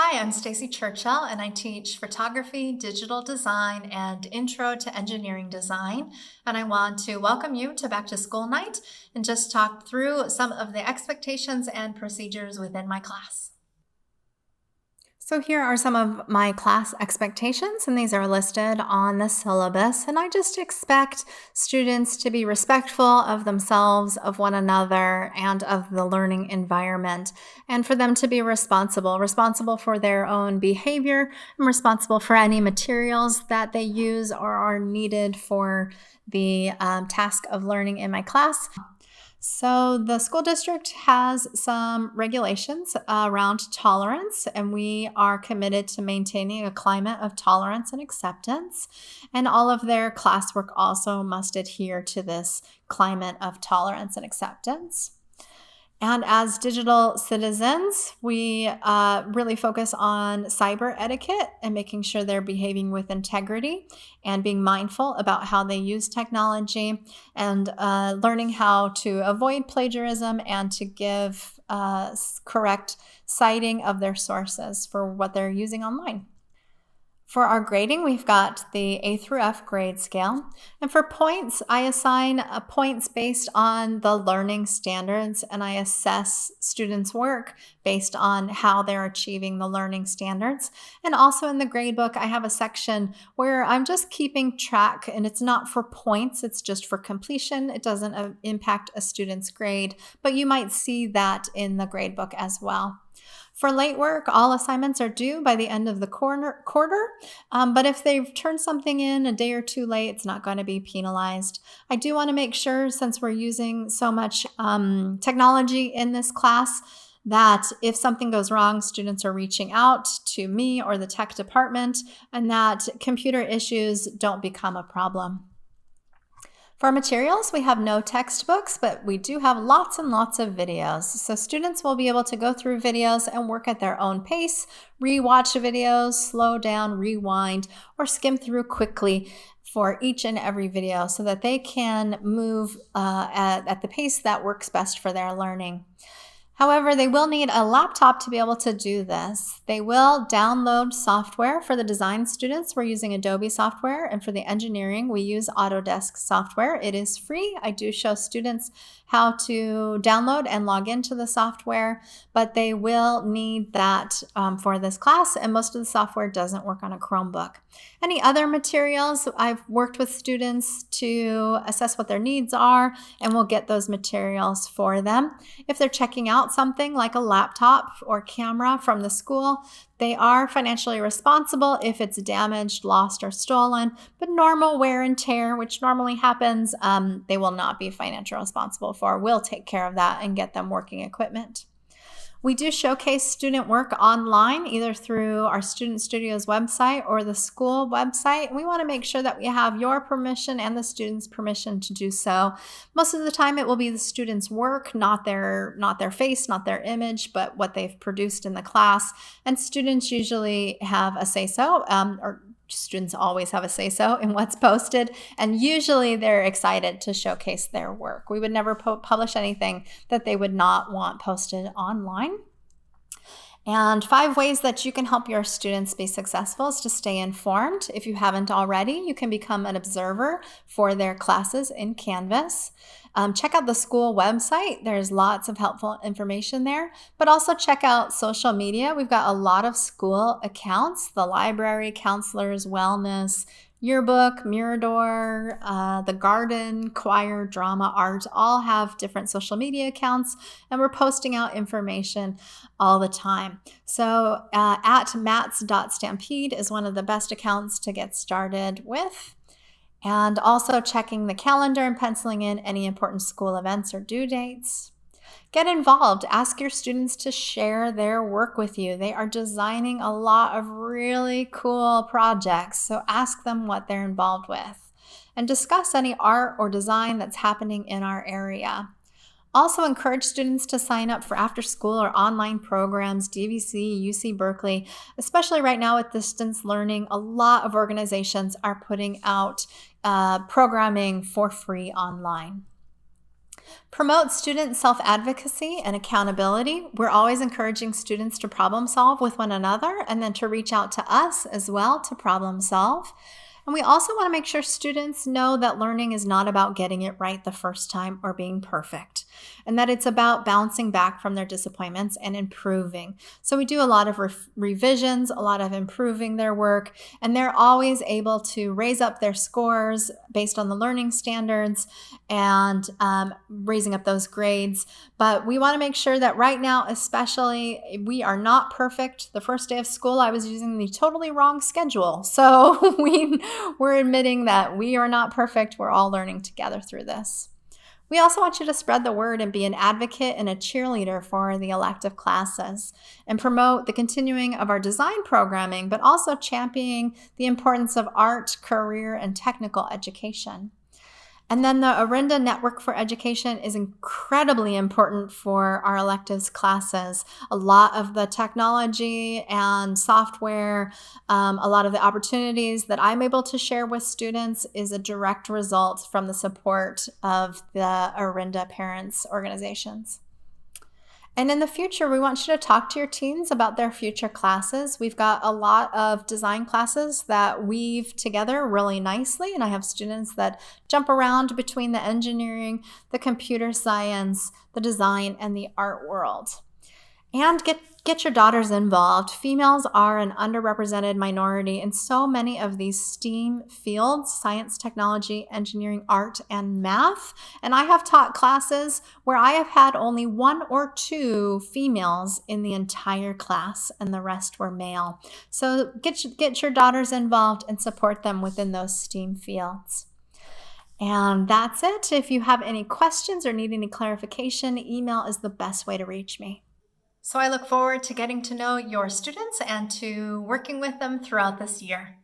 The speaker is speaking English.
Hi, I'm Stacy Churchill, and I teach photography, digital design, and intro to engineering design. And I want to welcome you to Back to School Night and just talk through some of the expectations and procedures within my class. So here are some of my class expectations, and these are listed on the syllabus. And I just expect students to be respectful of themselves, of one another, and of the learning environment, and for them to be responsible for their own behavior, and responsible for any materials that they use or are needed for the task of learning in my class. So the school district has some regulations around tolerance, and we are committed to maintaining a climate of tolerance and acceptance. And all of their classwork also must adhere to this climate of tolerance and acceptance. And as digital citizens, we really focus on cyber etiquette and making sure they're behaving with integrity and being mindful about how they use technology and learning how to avoid plagiarism and to give correct citing of their sources for what they're using online. For our grading, we've got the A through F grade scale. And for points, I assign points based on the learning standards, and I assess students' work based on how they're achieving the learning standards. And also in the grade book, I have a section where I'm just keeping track, and it's not for points, it's just for completion. It doesn't impact a student's grade, but you might see that in the grade book as well. For late work, all assignments are due by the end of the quarter, but if they've turned something in a day or two late, it's not going to be penalized. I do want to make sure, since we're using so much technology in this class, that if something goes wrong, students are reaching out to me or the tech department, and that computer issues don't become a problem. For materials, we have no textbooks, but we do have lots and lots of videos. So students will be able to go through videos and work at their own pace, rewatch videos, slow down, rewind, or skim through quickly for each and every video so that they can move at the pace that works best for their learning. However, they will need a laptop to be able to do this. They will download software. For the design students, we're using Adobe software, and for the engineering, we use Autodesk software. It is free. I do show students how to download and log into the software, but they will need that for this class, and most of the software doesn't work on a Chromebook. Any other materials, I've worked with students to assess what their needs are, and we'll get those materials for them. If they're checking out something like a laptop or camera from the school, they are financially responsible if it's damaged, lost, or stolen, but normal wear and tear, which normally happens, they will not be financially responsible for. We'll take care of that and get them working equipment. We do showcase student work online, either through our Student Studios website or the school website. We want to make sure that we have your permission and the student's permission to do so. Most of the time, it will be the student's work, not their face, not their image, but what they've produced in the class. And students usually have a say-so, or students always have a say-so in what's posted, and usually they're excited to showcase their work. We would never publish anything that they would not want posted online. And 5 ways that you can help your students be successful is to stay informed. If you haven't already, you can become an observer for their classes in Canvas. Check out the school website. There's lots of helpful information there, but also check out social media. We've got a lot of school accounts: the library, counselors, wellness, yearbook, Mirador, the garden, choir, drama, art, all have different social media accounts, and we're posting out information all the time. So at mats.stampede is one of the best accounts to get started with. And also checking the calendar and penciling in any important school events or due dates. Get involved. Ask your students to share their work with you. They are designing a lot of really cool projects, so ask them what they're involved with. And discuss any art or design that's happening in our area. Also encourage students to sign up for after-school or online programs, DVC, UC Berkeley. Especially right now with distance learning, a lot of organizations are putting out programming for free online. Promote student self-advocacy and accountability. We're always encouraging students to problem solve with one another and then to reach out to us as well to problem solve. And we also want to make sure students know that learning is not about getting it right the first time or being perfect, and that it's about bouncing back from their disappointments and improving. So we do a lot of revisions, a lot of improving their work, and they're always able to raise up their scores based on the learning standards and raising up those grades. But we want to make sure that right now, especially, we are not perfect. The first day of school, I was using the totally wrong schedule. So we're admitting that we are not perfect. We're all learning together through this. We also want you to spread the word and be an advocate and a cheerleader for the elective classes and promote the continuing of our design programming, but also championing the importance of art, career, and technical education. And then the Orinda Network for Education is incredibly important for our electives classes. A lot of the technology and software, a lot of the opportunities that I'm able to share with students is a direct result from the support of the Orinda parents organizations. And in the future, we want you to talk to your teens about their future classes. We've got a lot of design classes that weave together really nicely, and I have students that jump around between the engineering, the computer science, the design, and the art world. And get your daughters involved. Females are an underrepresented minority in so many of these STEAM fields: science, technology, engineering, art, and math. And I have taught classes where I have had only 1 or 2 females in the entire class, and the rest were male. So get your daughters involved and support them within those STEAM fields. And that's it. If you have any questions or need any clarification, email is the best way to reach me. So I look forward to getting to know your students and to working with them throughout this year.